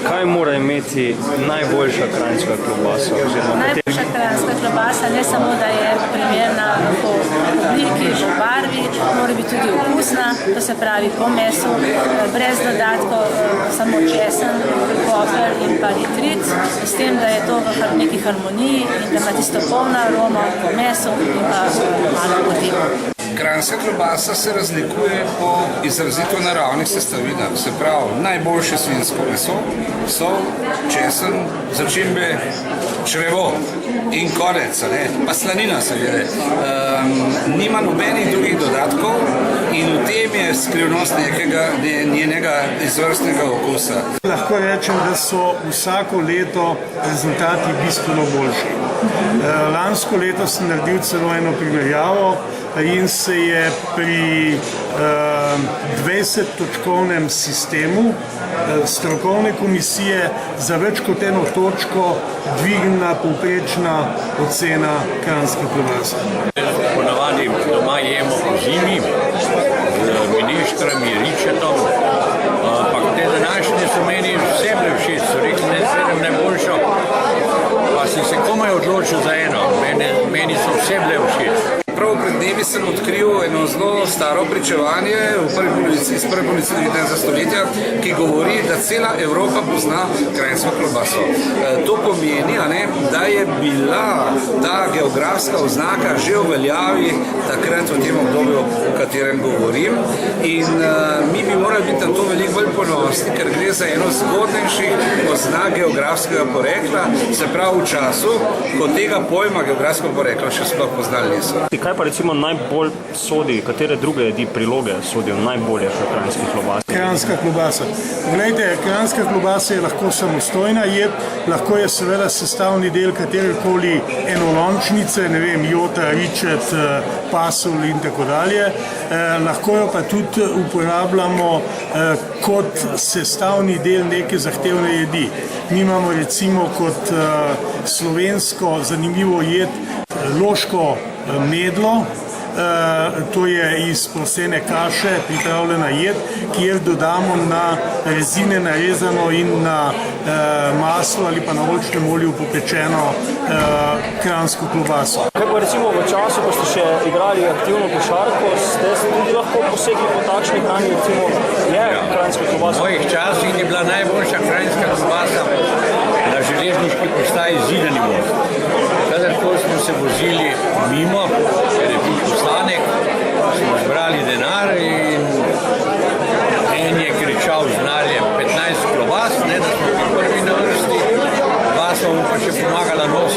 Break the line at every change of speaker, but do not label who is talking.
Kaj mora imeti najboljša kranjska klobasa?
Najboljša kranjska klobasa ne samo, da je primerna po obliki, po barvi, mora biti tudi okusna, to se pravi po mesu, brez dodatkov, samo česen, poper in pa nitrit, s tem, da je to v neki harmoniji in da ima tisto polno aromo po mesu in pa malo potivo.
Kranjska klobasa se razlikuje po izrazito naravnih sestavinah, se pravi najboljše svinjsko meso, sol, česen, začimbe, črevo in konec, pa slanina seveda. Nima nobenih drugih dodatkov in v tem je skrivnost njenega izvrstnega okusa.
Lahko rečem, da so vsako leto rezultati bistveno boljši. Lansko leto sem naredil celo eno primerjavo in se je pri 20-točkovnem sistemu strokovne komisije za več kot eno točko dvignila povprečna ocena kranjske klobase.
Ponavadi doma jemo po zimi z ministrami, ričetom, ampak te današnje so meni vseble všeč, so rekli, da je sedem najboljšo, pa si se komaj odločil za eno, meni so vseble všeč.
Prav pred dnevi sem odkril eno zelo staro pričevanje iz prve polovice 19. stoletja, ki govori, da cela Evropa pozna kranjsko klobaso. To pomeni, da je bila ta geografska oznaka že v veljavi takrat v tem obdobju, o katerem govorim. In mi bi morali biti na to veliko bolj ponosni, ker gre za eno zgodnejših oznak geografskega porekla, se pravi v času, ko tega pojma geografskega porekla še sploh poznali niso.
Kaj pa recimo najbolj sodi, katere druge jedi, priloge sodijo najbolje v kranjski klobasi?
Kranjska klobasa. Poglejte, kranjska klobasa je lahko samostojna jed, lahko je seveda sestavni del katerekoli enolončnice, ne vem, jota, ričet, pasulj in tako dalje. Lahko jo pa tudi uporabljamo kot sestavni del neke zahtevne jedi. Mi imamo recimo kot slovensko zanimivo jed loško medlo, to je iz prosene kaše pripravljena jed, kjer dodamo na rezine narezano in na maslo ali pa na oljčnem olju popečeno kranjsko klobaso.
Kaj pa recimo v času, ko ste še igrali aktivno košarko, ste tudi lahko posegli po takšni hrani, recimo kranjska klobasa?
V mojih časih je bila najboljša kranjska klobasa na železniški postaji Zidani most. Kadarkoli smo se vozili mimo, ker je bil poslanek, smo zbrali denar in en je kričal z denarjem 15 klobas, da smo prvi na vrsti, dva smo mu pa še pomagala nos